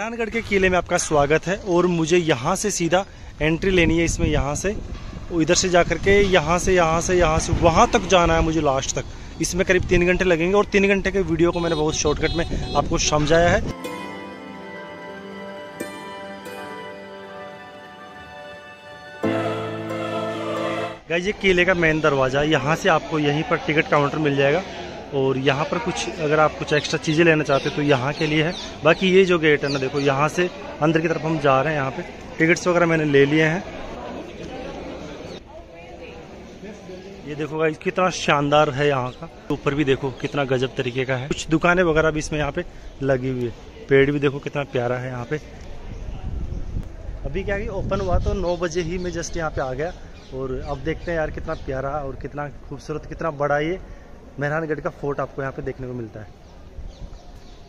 मेहरानगढ़ के किले में आपका स्वागत है। और मुझे यहाँ से सीधा एंट्री लेनी है इसमें, यहाँ से इधर से जाकर के यहाँ से वहाँ तक जाना है मुझे लास्ट तक। इसमें करीब 3 घंटे लगेंगे और 3 घंटे के वीडियो को मैंने बहुत शॉर्टकट में आपको समझाया है। गाइस ये किले का मेन दरवाज़ा, यहाँ से आपको यहीं पर टिकट काउंटर मिल जाएगा और यहाँ पर कुछ अगर आप कुछ एक्स्ट्रा चीज़ें लेना चाहते हो तो यहाँ के लिए है। बाकी ये जो गेट है ना, देखो यहाँ से अंदर की तरफ हम जा रहे हैं। यहाँ पे टिकट्स वगैरह मैंने ले लिए हैं। ये देखो गाइस कितना शानदार है यहाँ का। ऊपर भी देखो कितना गजब तरीके का है। कुछ दुकानें वगैरह भी इसमें यहाँ पे लगी हुई है। पेड़ भी देखो कितना प्यारा है यहाँ पे। अभी क्या कि ओपन हुआ तो 9 बजे ही मैं जस्ट यहाँ पे आ गया और अब देखते हैं यार कितना प्यारा और कितना खूबसूरत, कितना बड़ा ये मेहरानगढ़ का फोर्ट आपको यहाँ पे देखने को मिलता है।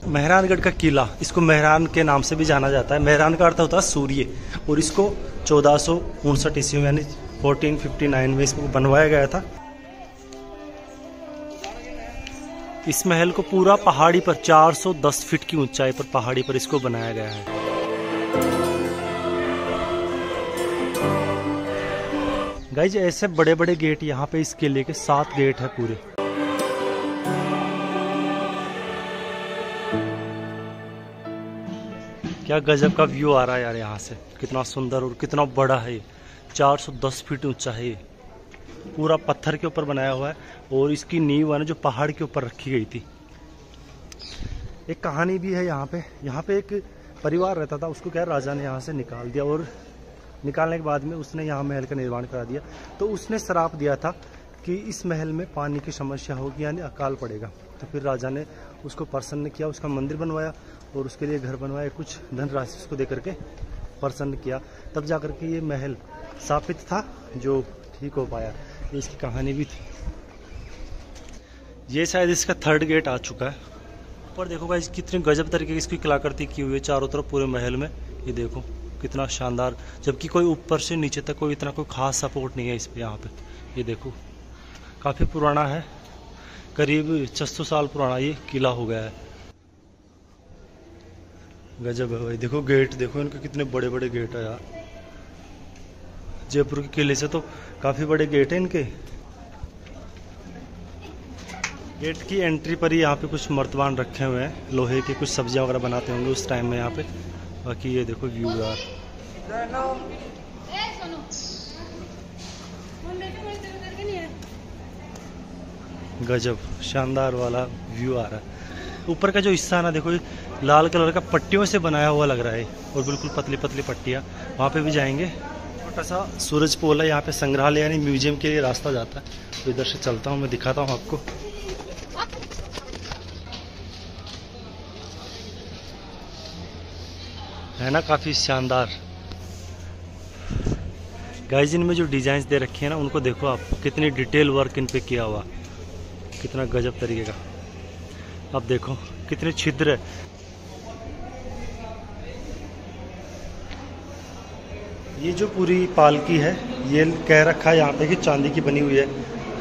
मेहरानगढ़ का किला, इसको मेहरान के नाम से भी जाना जाता है। मेहरान का अर्थ होता है सूर्य और इसको 1459 ईस्वी में यानी 1459 में इसको बनवाया गया था। इस महल को पूरा पहाड़ी पर 410 फीट की ऊंचाई पर पहाड़ी पर इसको बनाया गया है। गाइज ऐसे बड़े बड़े गेट यहाँ पे इस किले के 7 गेट है पूरे। क्या गजब का व्यू आ रहा है यार यहाँ से। कितना सुंदर और कितना बड़ा है ये। 410 फीट ऊंचा है ये। पूरा पत्थर के ऊपर बनाया हुआ है और इसकी नींव है ना जो पहाड़ के ऊपर रखी गई थी। एक कहानी भी है यहाँ पे। यहाँ पे एक परिवार रहता था, उसको क्या राजा ने यहाँ से निकाल दिया और निकालने के बाद में उसने यहाँ महल का निर्माण करा दिया। तो उसने श्राप दिया था कि इस महल में पानी की समस्या होगी यानी अकाल पड़ेगा। तो फिर राजा ने उसको प्रसन्न किया, उसका मंदिर बनवाया और उसके लिए घर बनवाया, कुछ धनराशि उसको दे करके प्रसन्न किया। तब जा करके ये महल स्थापित था जो ठीक हो पाया। ये इसकी कहानी भी थी। ये शायद इसका 3rd गेट आ चुका है। पर देखो गाइस कितनी गजब तरीके की इसकी कलाकृति की हुई है चारों तरफ पूरे महल में। ये देखो कितना शानदार, जबकि कोई ऊपर से नीचे तक कोई इतना कोई खास सपोर्ट नहीं है इस पे। यहाँ पे ये देखो काफ़ी पुराना है, करीब 600 साल पुराना ये किला हो गया है। गजब है भाई। देखो गेट देखो इनके कितने बड़े बड़े गेट है यार। जयपुर के किले से तो काफ़ी बड़े गेट है इनके। गेट की एंट्री पर ही यहाँ पे कुछ मर्तबान रखे हुए हैं, लोहे की कुछ सब्जियां वगैरह बनाते होंगे उस टाइम में यहाँ पे। बाकी ये देखो व्यू यार, गजब शानदार वाला व्यू आ रहा है। ऊपर का जो हिस्सा है ना देखो, लाल कलर का पट्टियों से बनाया हुआ लग रहा है और बिल्कुल पतली पतली पट्टियाँ। वहाँ पे भी जाएंगे। छोटा सा सूरज पोल है यहाँ पे, संग्रहालय यानी म्यूजियम के लिए रास्ता जाता है। तो इधर से चलता हूँ, मैं दिखाता हूँ आपको। है ना काफ़ी शानदार। गाइस इनमें जो डिजाइन दे रखे हैं ना उनको देखो आप, कितनी डिटेल वर्क इन पे किया हुआ, कितना गजब तरीके का। अब देखो कितने छिद्र है। ये जो पूरी पालकी है ये कह रखा है यहाँ पे कि चांदी की बनी हुई है।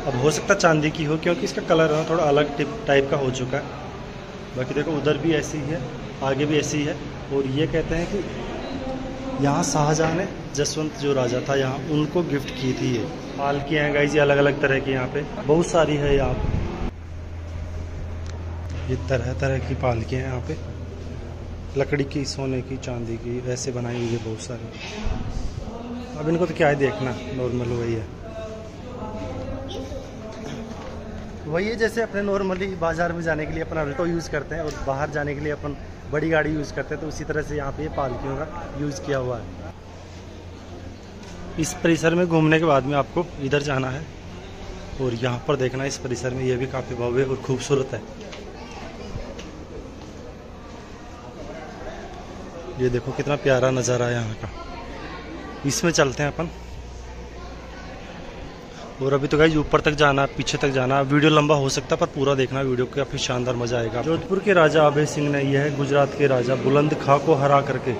अब हो सकता चांदी की हो क्योंकि इसका कलर है थोड़ा अलग टाइप का हो चुका है। बाकी देखो उधर भी ऐसी ही है, आगे भी ऐसी ही है। और ये कहते हैं कि यहाँ शाहजहां ने जसवंत जो राजा था यहाँ उनको गिफ्ट की थी ये पालकियाँ हैं। गाइस ये अलग अलग तरह की यहाँ पे बहुत सारी है। यहाँ पे ये तरह तरह की पालकियाँ हैं यहाँ पे, लकड़ी की, सोने की, चांदी की, वैसे बनाई हुई है बहुत सारी। अब इनको तो क्या है देखना, नॉर्मल वही है जैसे अपने नॉर्मली बाजार में जाने के लिए अपना ऑल्टो यूज़ करते हैं और बाहर जाने के लिए अपन बड़ी गाड़ी यूज़ करते हैं। तो उसी तरह से यहाँ पे पालकियों का यूज़ किया हुआ है। इस परिसर में घूमने के बाद में आपको इधर जाना है और यहाँ पर देखना इस परिसर में, ये भी काफ़ी भव्य और खूबसूरत है। ये देखो कितना प्यारा नज़ारा है यहाँ का। इसमें चलते हैं अपन। और अभी तो गाइस ऊपर तक जाना, पीछे तक जाना। वीडियो लंबा हो सकता है पर पूरा देखना वीडियो, काफ़ी शानदार मजा आएगा। जोधपुर के राजा अभय सिंह ने, यह है गुजरात के राजा, बुलंद खां को हरा करके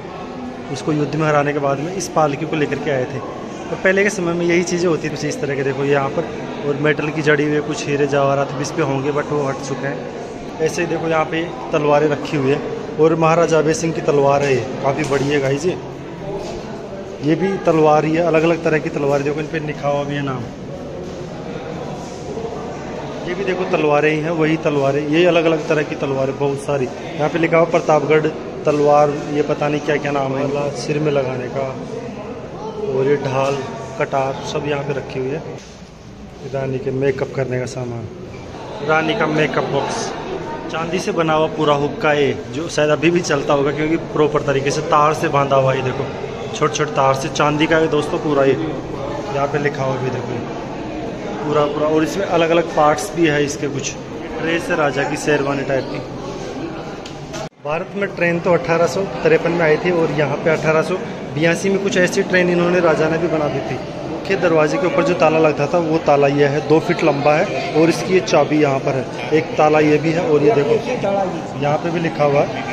उसको युद्ध में हराने के बाद में इस पालकी को लेकर के आए थे। तो पहले के समय में यही चीज़ें होती थी कुछ इस तरह के। देखो यहाँ पर और मेटल की जड़ी हुई कुछ हीरे जवाहरात भी इस पे होंगे बट वो हट चुके हैं। ऐसे ही देखो यहाँ पे तलवारें रखी हुई है और महाराजा अभय सिंह की तलवार है, ये काफ़ी बड़ी है गाइस। ये भी तलवार ही है, अलग अलग तरह की तलवार। देखो इन पे लिखा हुआ भी है नाम। ये भी देखो तलवारें ही हैं, वही तलवारें, ये अलग अलग तरह की तलवारें बहुत सारी। यहाँ पे लिखा हुआ प्रतापगढ़ तलवार, ये पता नहीं क्या क्या नाम है, सिर में लगाने का। और ये ढाल कटार सब यहाँ पे रखी हुई है। रानी के मेकअप करने का सामान, रानी का मेकअप बॉक्स, चांदी से बना हुआ पूरा हुक्का है, जो शायद अभी भी चलता होगा क्योंकि प्रॉपर तरीके से तार से बांधा हुआ है। देखो छोटे छोटे तार से, चांदी का है दोस्तों पूरा। ये यहाँ पे लिखा हुआ भी देखो पूरा पूरा। और इसमें अलग अलग पार्ट्स भी है इसके कुछ। ड्रेस है राजा की शेरवानी टाइप की। भारत में ट्रेन तो 1853 में आई थी, और यहाँ पे 1882 में कुछ ऐसी ट्रेन इन्होंने राजा ने भी बना दी थी। मुख्य दरवाजे के ऊपर जो ताला लगता था वो ताला ये है, 2 फीट लंबा है, और इसकी ये चाबी यहाँ पर है। एक ताला ये भी है, और ये देखो यहाँ पे भी लिखा हुआ है,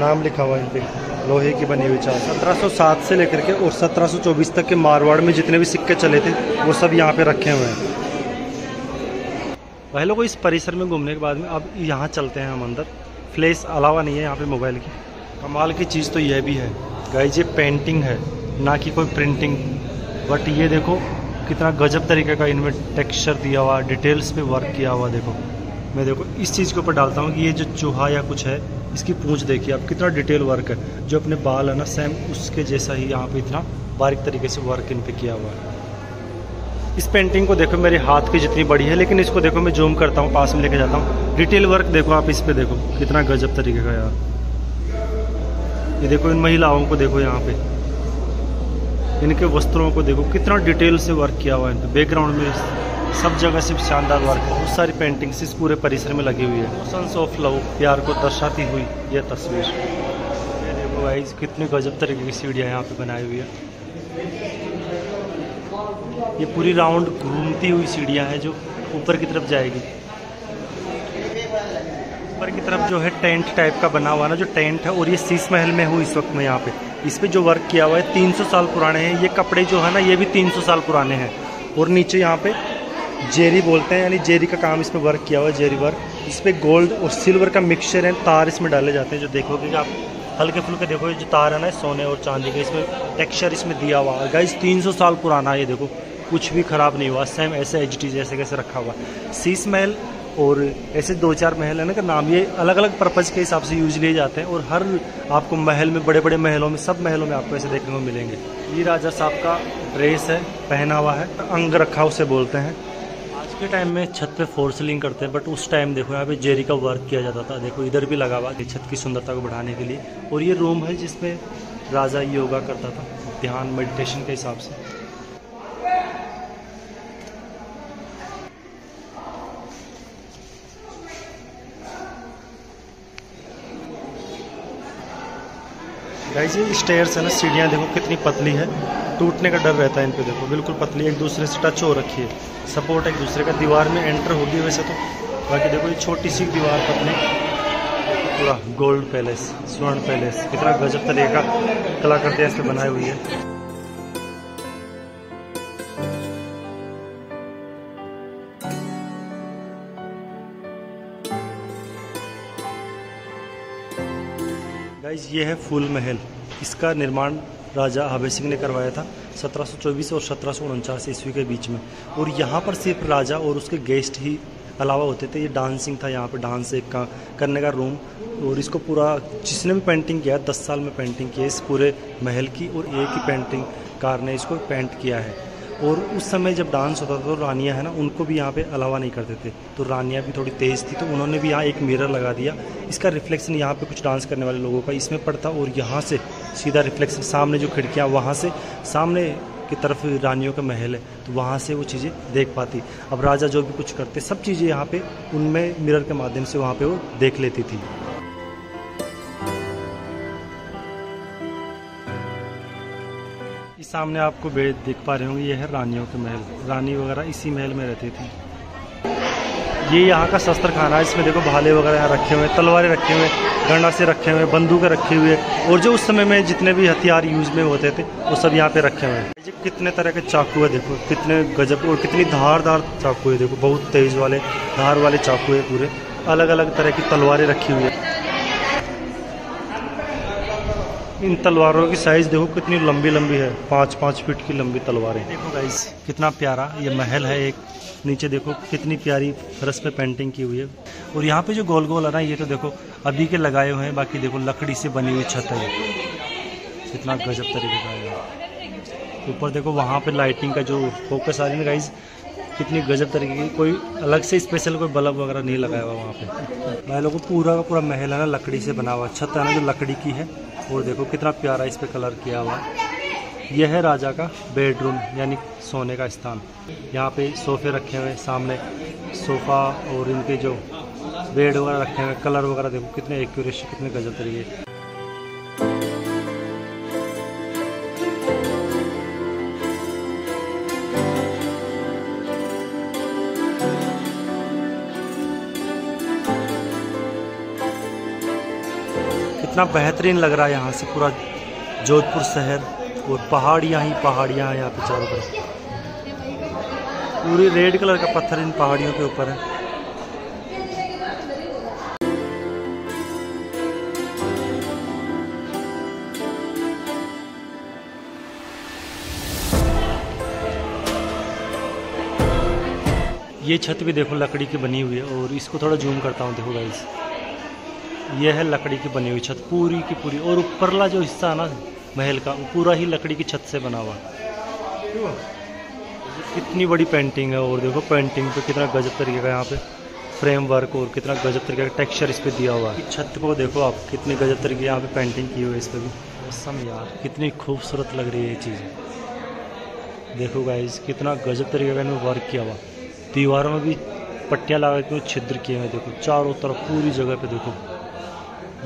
नाम लिखा हुआ है इन पे, लोहे की बनी हुई चाबी। 1707 से लेकर के और 1724 तक के मारवाड़ में जितने भी सिक्के चले थे वो सब यहाँ पे रखे हुए हैं। भाई लोगों, इस परिसर में घूमने के बाद में अब यहाँ चलते हैं हम अंदर। फ्लैश अलावा नहीं है यहाँ पे मोबाइल की। कमाल की चीज़ तो यह भी है गाइस, ये पेंटिंग है ना कि कोई प्रिंटिंग। बट ये देखो कितना गजब तरीके का इनमें टेक्सचर दिया हुआ, डिटेल्स पे वर्क किया हुआ। देखो मैं देखो इस चीज़ के ऊपर डालता हूँ कि ये जो चूहा या कुछ है, इसकी पूंछ देखिए आप, कितना डिटेल वर्क है। जो अपने बाल है ना सेम उसके जैसा ही यहाँ पे इतना बारीक तरीके से वर्क इन पे किया हुआ है। इस पेंटिंग को देखो मेरे हाथ की जितनी बड़ी है, लेकिन इसको देखो मैं जूम करता हूँ, पास में लेके जाता हूँ। डिटेल वर्क देखो आप इस पे, देखो कितना गजब तरीके का यार। ये देखो इन महिलाओं को देखो यहाँ पे, इनके वस्त्रों को देखो कितना डिटेल से वर्क किया हुआ है इन पे। बैकग्राउंड में सब जगह से शानदार वर्क, बहुत सारी पेंटिंग्स इस पूरे परिसर में लगी हुई है। इमोशंस ऑफ लव, प्यार को दर्शाती हुई यह तस्वीर। ये देखो गाइस कितनी गजब तरीके की सीढ़ियाँ यहाँ पे बनाई हुई है। ये पूरी राउंड घूमती हुई सीढ़ियाँ हैं जो ऊपर की तरफ जाएगी। ऊपर की तरफ जो है टेंट टाइप का बना हुआ ना, जो टेंट है, और ये शीश महल में हूँ इस वक्त मैं यहाँ पे। इस पे जो वर्क किया हुआ है 300 साल पुराने हैं। ये कपड़े जो है ना ये भी 300 साल पुराने हैं। और नीचे यहाँ पे जेरी बोलते हैं, यानी जेरी का काम इसमें वर्क किया हुआ है, जेरी वर्क। इस पे गोल्ड और सिल्वर का मिक्सचर है, तार इसमें डाले जाते हैं। जो देखोगे कि आप हल्के फुल्के देखो, जो तार है ना सोने और चांदी के, इसमें टेक्सचर इसमें दिया हुआ है गाइस। 300 साल पुराना है ये, देखो कुछ भी खराब नहीं हुआ, सेम ऐसे एचडी जैसे कैसे रखा हुआ। शीश महल और ऐसे 2-4 महल है ना का नाम, ये अलग अलग पर्पज़ के हिसाब से यूज लिए जाते हैं। और हर आपको महल में, बड़े बड़े महलों में, सब महलों में आपको ऐसे देखने को मिलेंगे। ये राजा साहब का ड्रेस है, पहना हुआ है, अंग रखा उसे बोलते हैं। आज के टाइम में छत पे फोर सीलिंग करते हैं, बट उस टाइम देखो यहाँ पे जेरी का वर्क किया जाता था। देखो इधर भी लगा हुआ छत की सुंदरता को बढ़ाने के लिए। और ये रूम है जिसमें राजा योगा करता था, ध्यान मेडिटेशन के हिसाब से। गाइस ये स्टेयर्स है ना, सीढ़ियाँ देखो कितनी पतली है, टूटने का डर रहता है इन पे। देखो बिल्कुल पतली, एक दूसरे से टच हो रखी है, सपोर्ट एक दूसरे का। दीवार में एंटर होगी वैसे तो, बाकी देखो ये छोटी सी दीवार पतली। पूरा गोल्ड पैलेस, स्वर्ण पैलेस, कितना गजब तरीके का कलाकृतियाँ इसमें बनाई हुई है। गाइस ये है फूल महल। इसका निर्माण राजा अभय सिंह ने करवाया था 1724 और 1749 ईस्वी के बीच में। और यहाँ पर सिर्फ राजा और उसके गेस्ट ही अलावा होते थे। ये डांसिंग था यहाँ पे, डांस एक का करने का रूम। और इसको पूरा जिसने भी पेंटिंग किया, 10 साल में पेंटिंग की है इस पूरे महल की, और एक ही पेंटिंग कार ने इसको पेंट किया है। और उस समय जब डांस होता था तो रानियाँ है ना, उनको भी यहाँ पे अलावा नहीं करते थे। तो रानियाँ भी थोड़ी तेज़ थी, तो उन्होंने भी यहाँ एक मिरर लगा दिया। इसका रिफ्लेक्शन यहाँ पे कुछ डांस करने वाले लोगों का इसमें पड़ता, और यहाँ से सीधा रिफ्लेक्शन सामने जो खिड़कियाँ, वहाँ से सामने की तरफ रानियों का महल है, तो वहाँ से वो चीज़ें देख पाती। अब राजा जो भी कुछ करते, सब चीज़ें यहाँ पे उनमें मिरर के माध्यम से वहाँ पे वो देख लेती थी। सामने आपको बेड देख पा रहे होंगे, ये है रानियों के महल। रानी वगैरह इसी महल में रहती थी। ये यहाँ का शस्त्र खाना है। इसमें देखो भाले वगैरह यहाँ रखे हुए, तलवारें रखे हुए, गंडासे रखे हुए, बंदूकें रखी हुई है। और जो उस समय में जितने भी हथियार यूज में होते थे वो सब यहाँ पे रखे हुए हैं। ये कितने तरह के चाकू है, देखो कितने गजब, और कितनी धारदार चाकू है। देखो बहुत तेज वाले धार वाले चाकू है पूरे। अलग अलग तरह की तलवारें रखी हुई है। इन तलवारों की साइज देखो कितनी लंबी लंबी है, 5-5 फीट की लंबी तलवारें। देखो गाइस कितना प्यारा ये महल है। एक नीचे देखो कितनी प्यारी फर्श पे पेंटिंग की हुई है। और यहाँ पे जो गोल गोल है ना, ये तो देखो अभी के लगाए हुए हैं। बाकी देखो लकड़ी से बनी हुई छत है, कितना गजब तरीके का है। ऊपर देखो वहाँ पे लाइटिंग का जो फोकस आ रही है ना गाइस, कितनी गजब तरीके की। कोई अलग से स्पेशल कोई बल्ब वगैरह नहीं लगाया हुआ वहाँ पे। महलों को पूरा का पूरा महल है ना लकड़ी से बना हुआ, छत है ना जो लकड़ी की है। और देखो कितना प्यारा इस पे कलर किया हुआ है। यह है राजा का बेडरूम यानी सोने का स्थान। यहाँ पे सोफे रखे हुए, सामने सोफ़ा और इनके जो बेड वगैरह रखे हुए, कलर वगैरह देखो कितने एक्यूरेट, कितने गजब तरीके। कितना बेहतरीन लग रहा है यहाँ से पूरा जोधपुर शहर। और पहाड़ियाँ ही पहाड़ियाँ हैं यहाँ पे चारों तरफ। पूरी रेड कलर का पत्थर इन पहाड़ियों के ऊपर है। ये छत भी देखो लकड़ी की बनी हुई है। और इसको थोड़ा जूम करता हूँ, देखो गाइस ये है लकड़ी की बनी हुई छत पूरी की पूरी। और ऊपरला जो हिस्सा है ना महल का, वो पूरा ही लकड़ी की छत से बना हुआ। कितनी बड़ी पेंटिंग है। और देखो पेंटिंग पे कितना गजब तरीके का यहाँ पे फ्रेम वर्क और कितना गजब तरीके का टेक्सचर इस पे दिया हुआ है। छत को देखो आप, कितनी गजब तरीके यहाँ पे पेंटिंग की हुई है इस पे भी। मौसम यार कितनी खूबसूरत लग रही है ये चीज़। देखो गाइस कितना गजब तरीके का इन्होंने वर्क किया हुआ। दीवारों में भी पट्टियाँ लगा के छिद्र किए हुए, देखो चारों तरफ पूरी जगह पे। देखो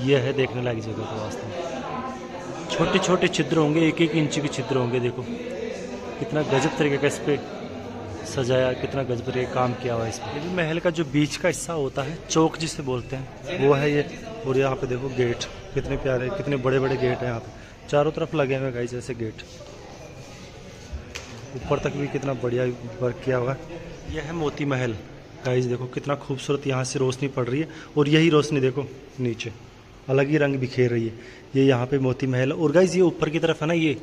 यह है देखने लायक जगह तो वास्तव में। छोटे छोटे छिद्र होंगे, 1-1 इंच के छिद्र होंगे। देखो कितना गजब तरीके का इस पे सजाया, कितना गजब तरीके का काम किया हुआ है इस पे। ये भी महल का जो बीच का हिस्सा होता है, चौक जिसे बोलते हैं, वो है ये। और यहाँ पे देखो गेट कितने प्यारे, कितने बड़े बड़े गेट हैं यहाँ पे चारों तरफ लगे हुए गाइस ऐसे गेट। ऊपर तक भी कितना बढ़िया वर्क किया हुआ है। यह है मोती महल गाइस। देखो कितना खूबसूरत यहाँ से रोशनी पड़ रही है। और यही रोशनी देखो नीचे अलग ही रंग बिखेर रही है। ये यहाँ पे मोती महल। और गाइस ये ऊपर की तरफ है ना, ये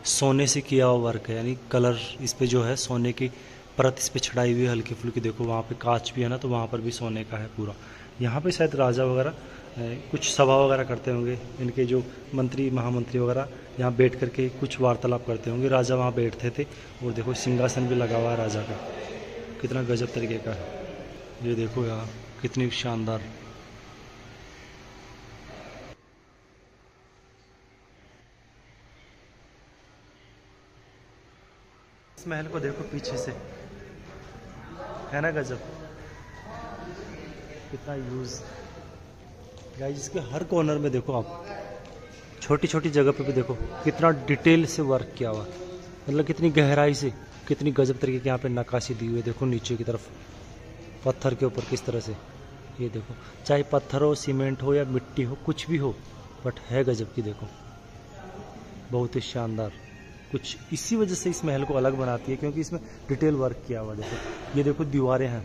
सोने से किया हुआ वर्क है, यानी कलर इस पे जो है सोने की परत इस पे चढ़ाई हुई है हल्की फुल्की। देखो वहाँ पे कांच भी है ना, तो वहाँ पर भी सोने का है पूरा। यहाँ पे शायद राजा वगैरह कुछ सभा वगैरह करते होंगे, इनके जो मंत्री महामंत्री वगैरह यहाँ बैठ करके कुछ वार्तालाप करते होंगे। राजा वहाँ बैठते थे। और देखो सिंहासन भी लगा हुआ है राजा का, कितना गजब तरीके का है। ये देखो यार कितनी शानदार। इस महल को देखो पीछे से, है ना गजब, कितना यूज। गाइस इसके हर कॉर्नर में देखो आप, छोटी छोटी जगह पे भी देखो कितना डिटेल से वर्क किया हुआ, मतलब कितनी गहराई से, कितनी गजब तरीके की यहाँ पे नक्काशी दी हुई है। देखो नीचे की तरफ पत्थर के ऊपर किस तरह से, ये देखो चाहे पत्थर हो, सीमेंट हो या मिट्टी हो, कुछ भी हो, बट है गजब की। देखो बहुत ही शानदार। कुछ इसी वजह से इस महल को अलग बनाती है, क्योंकि इसमें डिटेल वर्क किया हुआ। देखो ये देखो दीवारें हैं,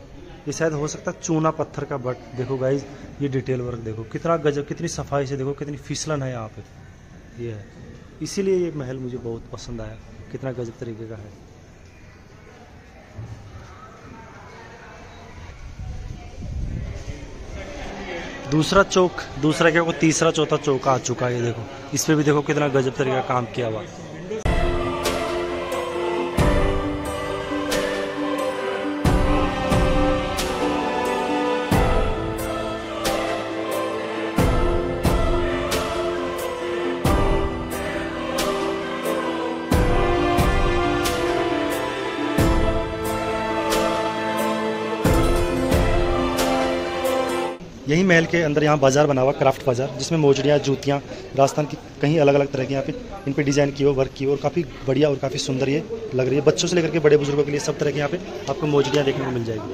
ये शायद हो सकता है चूना पत्थर का, बट देखो गाइज ये डिटेल वर्क देखो कितना गजब, कितनी सफाई से। देखो कितनी फिसलन है यहाँ पे, ये है। इसीलिए ये महल मुझे बहुत पसंद आया, कितना गजब तरीके का है। दूसरा चौक, दूसरा क्या को तीसरा चौथा चौक आ चुका है। ये देखो इस पे भी देखो कितना गजब तरीके का काम किया हुआ। यही महल के अंदर यहाँ बाजार बना हुआ, क्राफ्ट बाजार, जिसमें मोजड़ियाँ, जूतियाँ, राजस्थान की कहीं अलग अलग तरह की यहाँ पे इन पे डिज़ाइन की हो, वर्क की हो, और काफ़ी बढ़िया और काफ़ी सुंदर ये लग रही है। बच्चों से लेकर के बड़े बुजुर्गों के लिए सब तरह की यहाँ पे आपको मोजड़ियाँ देखने को मिल जाएगी।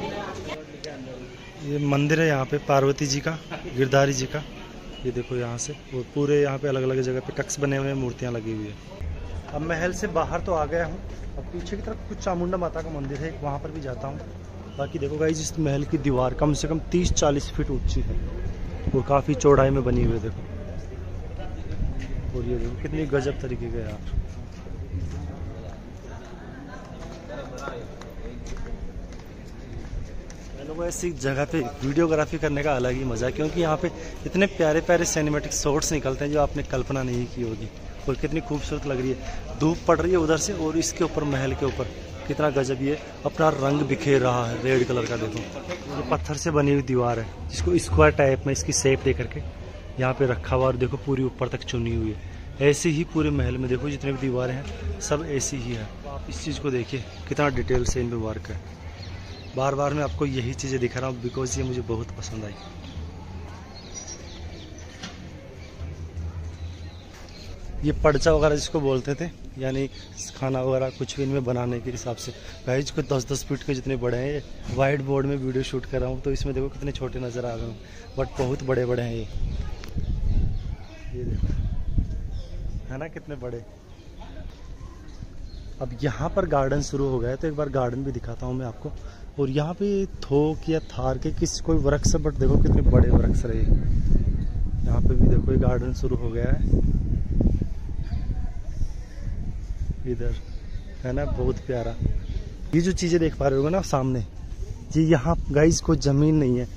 ये मंदिर है यहाँ पे पार्वती जी का, गिरधारी जी का। ये देखो यहाँ से, और पूरे यहाँ पे अलग अलग जगह पे टक्स बने हुए हैं, मूर्तियाँ लगी हुई है। अब महल से बाहर तो आ गया हूँ, अब पीछे की तरफ कुछ चामुंडा माता का मंदिर है, वहाँ पर भी जाता हूँ। बाकी देखो गाइस इस महल की दीवार कम से कम 30-40 फीट ऊंची है और काफ़ी चौड़ाई में बनी हुई है। देखो और ये देखो कितनी गजब तरीके का यार। लोगों ऐसी जगह पे वीडियोग्राफी करने का अलग ही मजा है, क्योंकि यहाँ पे इतने प्यारे प्यारे सिनेमैटिक शॉट्स निकलते हैं जो आपने कल्पना नहीं की होगी। और कितनी खूबसूरत लग रही है, धूप पड़ रही है उधर से और इसके ऊपर महल के ऊपर कितना गजब ये अपना रंग बिखेर रहा है रेड कलर का। देखो ये पत्थर से बनी हुई दीवार है जिसको स्क्वायर टाइप में इसकी शेप दे करके यहाँ पे रखा हुआ, और देखो पूरी ऊपर तक चुनी हुई है। ऐसे ही पूरे महल में देखो जितने भी दीवारें हैं सब ऐसी ही है। आप इस चीज़ को देखिए कितना डिटेल से इनमें वर्क है। बार बार मैं आपको यही चीज़ें दिखा रहा हूँ बिकॉज ये मुझे बहुत पसंद आई। ये पर्चा वगैरह जिसको बोलते थे, यानी खाना वगैरह कुछ भी इनमें बनाने के हिसाब से। गाइस को 10-10 फीट के जितने बड़े हैं, ये वाइट बोर्ड में वीडियो शूट कर रहा हूँ तो इसमें देखो कितने छोटे नज़र आ रहे हैं, बट बहुत बड़े बड़े हैं ये देखो, है ना कितने बड़े। अब यहाँ पर गार्डन शुरू हो गया है तो एक बार गार्डन भी दिखाता हूँ मैं आपको। और यहाँ पे थोक या थार के किस कोई वृक्ष, बट देखो कितने बड़े वृक्ष रहे। यहाँ पे भी देखो ये गार्डन शुरू हो गया है इधर, है ना बहुत प्यारा। ये जो चीजें देख पा रहे हो ना सामने, ये यहाँ गाइस कोई जमीन नहीं है,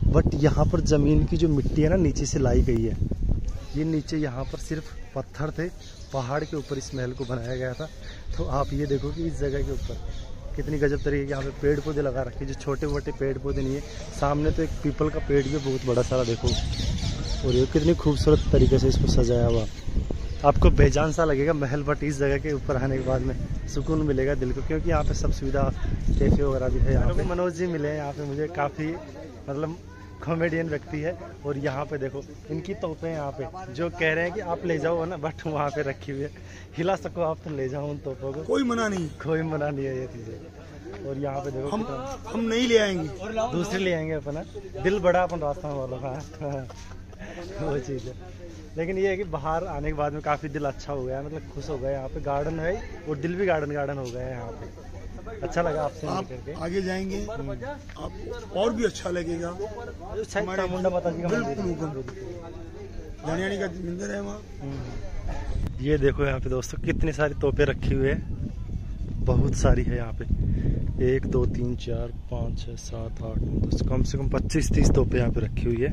बट यहाँ पर जमीन की जो मिट्टी है ना नीचे से लाई गई है। ये नीचे यहाँ पर सिर्फ पत्थर थे, पहाड़ के ऊपर इस महल को बनाया गया था। तो आप ये देखो कि इस जगह के ऊपर कितनी गजब तरीके के यहाँ पे पेड़ पौधे लगा रखे, जो छोटे मोटे पेड़ पौधे नहीं है। सामने तो एक पीपल का पेड़ भी बहुत बड़ा सारा देखो, और ये कितनी खूबसूरत तरीके से इसको सजाया हुआ। आपको बेजान सा लगेगा महल, बट इस जगह के ऊपर आने के बाद में सुकून मिलेगा दिल को, क्योंकि यहाँ पे सब सुविधा कैफे वगैरह भी है। यहाँ पे मनोज जी मिले हैं यहाँ पे मुझे, काफ़ी मतलब कॉमेडियन व्यक्ति है। और यहाँ पे देखो इनकी तोपें यहाँ पे जो कह रहे हैं कि आप ले जाओ ना, बट वहाँ पे रखी हुई है, हिला सको आप तो ले जाओ उन तोपों को, कोई मना नहीं है ये चीज़ें। और यहाँ पे देखो हम नहीं ले आएंगे, दूसरे ले आएंगे अपना, दिल बड़ा अपन रास्ता वालों का वो चीज़ है। लेकिन ये है कि बाहर आने के बाद में काफ़ी दिल अच्छा हो गया, मतलब खुश हो गया। यहाँ पे गार्डन है और दिल भी गार्डन हो गया है यहाँ पे। अच्छा लगा आपसे मिल करके। आगे जाएंगे आपको और भी अच्छा लगेगा। चामुंडा माता जी का मंदिर है वहाँ। ये देखो यहाँ पे दोस्तों कितनी सारी तोपें रखी हुई है, बहुत सारी है यहाँ पे। 1 2 3 4 5 6 7 8 9 10, कम से कम 25-30 तोपें यहाँ पे रखी हुई है।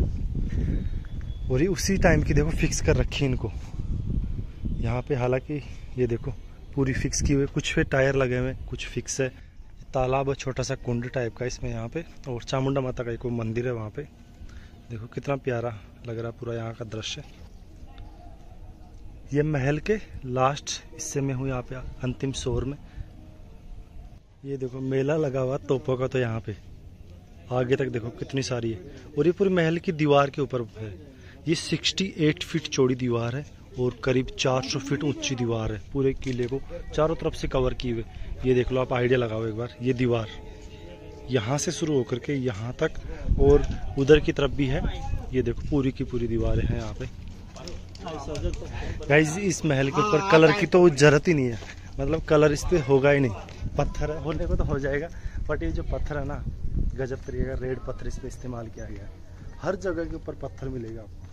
और ये उसी टाइम की देखो फिक्स कर रखी है इनको यहाँ पे। हालांकि ये देखो पूरी फिक्स की हुई, कुछ पे टायर लगे हुए, कुछ फिक्स है। तालाब है छोटा सा कुंड टाइप का इसमें यहाँ पे, और चामुंडा माता का एक मंदिर है वहाँ पे। देखो कितना प्यारा लग रहा पूरा यहाँ का दृश्य। ये महल के लास्ट हिस्से में हूँ यहाँ पे, अंतिम शोर में। ये देखो मेला लगा हुआ तोपों का, तो यहाँ पे आगे तक देखो कितनी सारी है। और ये पूरी महल की दीवार के ऊपर है। ये 68 फीट चौड़ी दीवार है और करीब 400 फीट ऊंची दीवार है। पूरे किले को चारों तरफ से कवर की हुई। ये देख लो आप, आइडिया लगाओ एक बार। ये दीवार यहाँ से शुरू होकर के यहाँ तक, और उधर की तरफ भी है। ये देखो पूरी की पूरी दीवारें हैं यहाँ पे। गाइस इस महल के ऊपर कलर की तो जरूरत ही नहीं है, मतलब कलर इस पे होगा ही नहीं। पत्थर होने को तो हो जाएगा, बट ये जो पत्थर है ना गजब तरीके का रेड पत्थर इस पे इस्तेमाल किया गया है। हर जगह के ऊपर पत्थर मिलेगा आपको।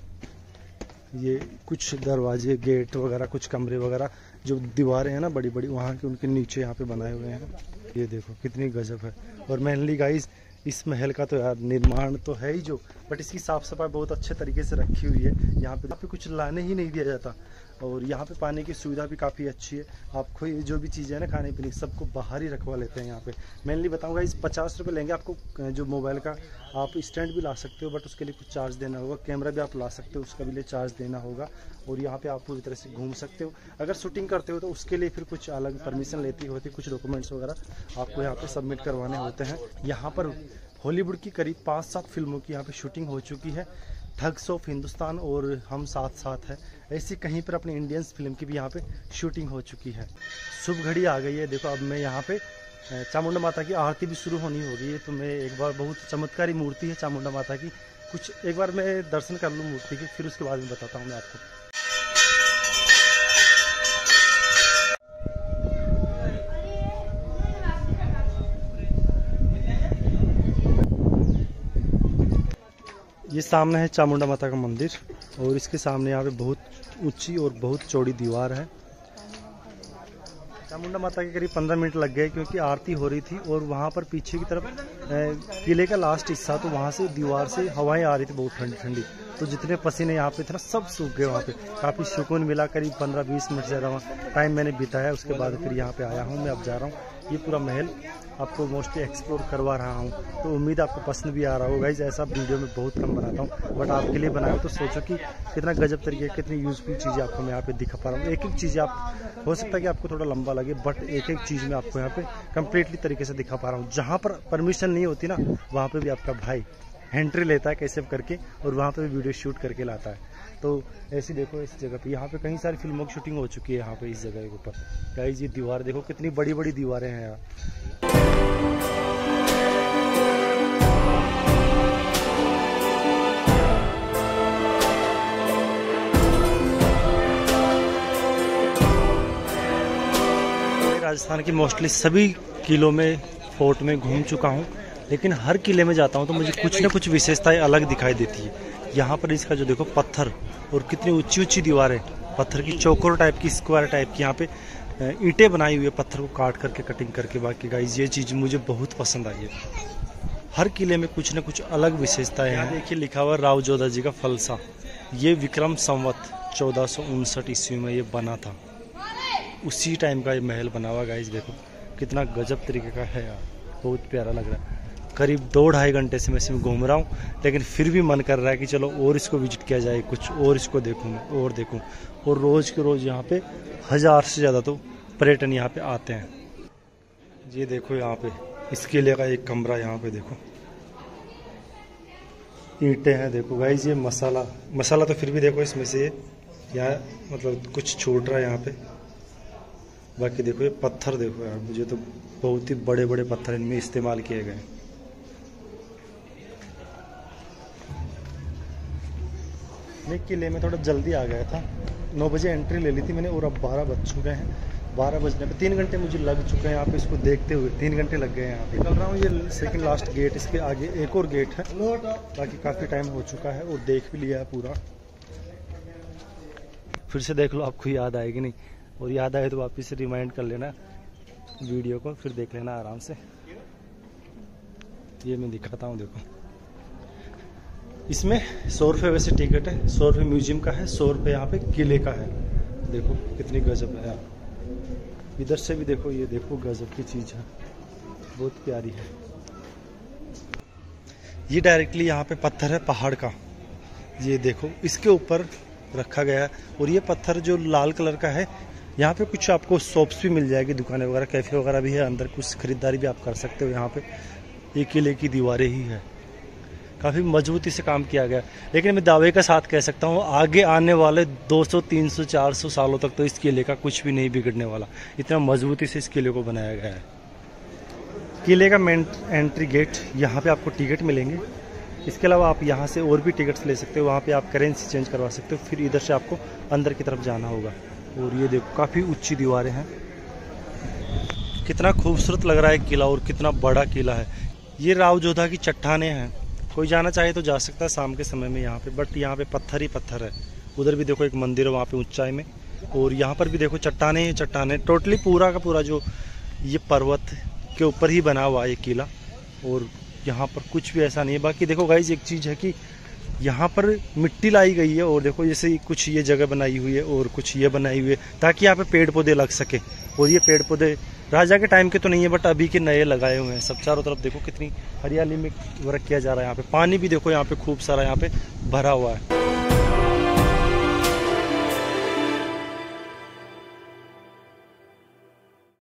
ये कुछ दरवाजे, गेट वगैरह, कुछ कमरे वगैरह जो दीवारें हैं ना बड़ी बड़ी, वहाँ के उनके नीचे यहाँ पे बनाए हुए हैं। ये देखो कितनी गजब है। और मेनली गाइस इस महल का तो यार निर्माण तो है ही जो, बट इसकी साफ सफाई बहुत अच्छे तरीके से रखी हुई है। यहाँ पे कुछ लाने ही नहीं दिया जाता। और यहाँ पे पानी की सुविधा भी काफ़ी अच्छी है। आपको ये जो भी चीज़ें है ना खाने पीने की, सबको बाहर ही रखवा लेते हैं यहाँ पे। मेनली बताऊँगा इस 50 रुपये लेंगे आपको। जो मोबाइल का आप स्टैंड भी ला सकते हो, बट उसके लिए कुछ चार्ज देना होगा। कैमरा भी आप ला सकते हो, उसका भी लिए चार्ज देना होगा। और यहाँ पे आप पूरी तरह से घूम सकते हो। अगर शूटिंग करते हो तो उसके लिए फिर कुछ अलग परमिशन लेती होती, कुछ डॉक्यूमेंट्स वगैरह आपको यहाँ पे सबमिट करवाने होते हैं। यहाँ पर हॉलीवुड की करीब 5-7 फिल्मों की यहाँ पे शूटिंग हो चुकी है। ठग्स ऑफ हिंदुस्तान और हम साथ साथ है, ऐसी कहीं पर अपनी इंडियंस फिल्म की भी यहाँ पे शूटिंग हो चुकी है। शुभ घड़ी आ गई है। देखो अब मैं यहाँ पे चामुंडा माता की आरती भी शुरू होनी होगी। ये तो मैं एक बार, बहुत चमत्कारी मूर्ति है चामुंडा माता की। कुछ एक बार मैं दर्शन कर लूँ मूर्ति के, फिर उसके बाद में बताता हूँ मैं आपको। ये सामने है चामुंडा माता का मंदिर। और इसके सामने यहाँ पे बहुत ऊंची और बहुत चौड़ी दीवार है। चामुंडा माता के करीब 15 मिनट लग गए क्योंकि आरती हो रही थी और वहाँ पर पीछे की तरफ किले का लास्ट हिस्सा, तो वहाँ से दीवार से हवाएं आ रही थी बहुत ठंडी ठंडी, तो जितने पसीने यहाँ पे थे ना सब सूख गए। वहाँ पे काफ़ी सुकून मिला। करीब 15-20 मिनट से ज़्यादा टाइम मैंने बिताया। उसके बाद फिर यहाँ पे आया हूँ। मैं अब जा रहा हूँ ये पूरा महल आपको मोस्टली एक्सप्लोर करवा रहा हूँ, तो उम्मीद आपको पसंद भी आ रहा होगा। गाइस ऐसा वीडियो में बहुत कम बनाता हूँ, बट आपके लिए बनाया, तो सोचो कि कितना गजब तरीके कितनी यूजफुल चीज़ें आपको मैं यहाँ पे दिखा पा रहा हूँ। एक एक चीज़ें आप हो सकता है कि आपको थोड़ा लंबा लगे, बट एक एक चीज़ मैं आपको यहाँ पे कम्प्लीटली तरीके से दिखा पा रहा हूँ। जहाँ पर परमिशन नहीं होती ना, वहाँ पर भी आपका भाई एंट्री लेता है कैसे करके, और वहाँ पे भी वीडियो शूट करके लाता है। तो ऐसे देखो इस जगह पे, यहाँ पे कई सारी फिल्मों की शूटिंग हो चुकी है यहाँ पे इस जगह के ऊपर। गाइस ये दीवार देखो कितनी बड़ी बड़ी दीवारें हैं यहाँ। राजस्थान की मोस्टली सभी किलों में, फोर्ट में घूम चुका हूँ, लेकिन हर किले में जाता हूँ तो मुझे कुछ ना कुछ विशेषताएं अलग दिखाई देती है। यहाँ पर इसका जो देखो पत्थर और कितनी ऊंची ऊंची दीवारें, पत्थर की चौकोर टाइप की, स्क्वायर टाइप की, यहाँ पे ईंटें बनाई हुई है पत्थर को काट करके, कटिंग करके। बाकी गाइस ये चीज़ मुझे बहुत पसंद आई है। हर किले में कुछ न कुछ अलग विशेषताएं हैं। देखिए लिखा हुआ राव जोधा जी का फलसा, ये विक्रम संवत 1459 ईस्वी में ये बना था। उसी टाइम का ये महल बना हुआ। गाइस देखो कितना गजब तरीके का है यार, बहुत प्यारा लग रहा है। करीब 2-2.5 घंटे से मैं इसमें घूम रहा हूँ, लेकिन फिर भी मन कर रहा है कि चलो और इसको विजिट किया जाए, कुछ और इसको देखूँ मैं और देखूँ। और रोज़ के रोज़ यहाँ पे 1000 से ज़्यादा तो पर्यटन यहाँ पे आते हैं। ये देखो यहाँ पे इस किले का एक कमरा, यहाँ पे देखो ईंटें हैं। देखो गाइस ये मसाला तो फिर भी देखो इसमें से यहाँ मतलब कुछ छूट रहा है यहाँ पे। बाकी देखो ये पत्थर देखो यार, मुझे तो बहुत ही बड़े बड़े पत्थर इनमें इस्तेमाल किए गए। मैं किले में थोड़ा जल्दी आ गया था, 9 बजे एंट्री ले ली थी मैंने, और अब 12 बज चुके हैं। 12 बजने पे 3 घंटे मुझे लग चुके हैं यहाँ पे इसको देखते हुए। 3 घंटे लग गए हैं यहाँ पे। निकल रहा हूँ, ये सेकंड लास्ट गेट, इसके आगे एक और गेट है। बाकी काफ़ी टाइम हो चुका है और देख भी लिया है पूरा। फिर से देख लो, आपको याद आएगी नहीं, और याद आए तो वापस से रिमाइंड कर लेना वीडियो को, फिर देख लेना आराम से। ये मैं दिखाता हूँ, देखो इसमें 100 रुपये वैसे टिकट है, 100 रुपये म्यूजियम का है, 100 रुपये यहाँ पे किले का है। देखो कितनी गजब है यार। इधर से भी देखो, ये देखो गजब की चीज़ है, बहुत प्यारी है। ये डायरेक्टली यहाँ पे पत्थर है पहाड़ का, ये देखो इसके ऊपर रखा गया है। और ये पत्थर जो लाल कलर का है, यहाँ पे कुछ आपको शॉप्स भी मिल जाएगी, दुकानें वगैरह, कैफे वगैरह भी है, अंदर कुछ खरीदारी भी आप कर सकते हो। यहाँ पे एक किले की दीवारें ही है, काफ़ी मजबूती से काम किया गया। लेकिन मैं दावे के साथ कह सकता हूँ आगे आने वाले 200, 300, 400 सालों तक तो इस किले का कुछ भी नहीं बिगड़ने वाला, इतना मजबूती से इस किले को बनाया गया है। किले का मेन एंट्री गेट, यहाँ पे आपको टिकट मिलेंगे। इसके अलावा आप यहाँ से और भी टिकट्स ले सकते हो, वहाँ पे आप करेंसी चेंज करवा सकते हो। फिर इधर से आपको अंदर की तरफ जाना होगा। और ये देखो काफ़ी ऊंची दीवारें हैं, कितना खूबसूरत लग रहा है किला, और कितना बड़ा किला है। ये राव जोधा की चट्टानें हैं, कोई जाना चाहे तो जा सकता है शाम के समय में यहाँ पे, बट यहाँ पे पत्थर ही पत्थर है। उधर भी देखो एक मंदिर है वहाँ पे ऊंचाई में, और यहाँ पर भी देखो चट्टानें ही चट्टानें। टोटली पूरा का पूरा जो ये पर्वत के ऊपर ही बना हुआ है ये किला, और यहाँ पर कुछ भी ऐसा नहीं है। बाकी देखो गाइज एक चीज़ है कि यहाँ पर मिट्टी लाई गई है, और देखो जैसे कुछ ये जगह बनाई हुई है और कुछ ये बनाई हुई है ताकि यहाँ पे पेड़ पौधे लग सके। और ये पेड़ पौधे राजा के टाइम के तो नहीं है, बट अभी के नए लगाए हुए हैं सब। चारों तरफ देखो कितनी हरियाली में वर्क किया जा रहा है। यहाँ पे पानी भी देखो, यहाँ पे खूब सारा यहाँ पे भरा हुआ है।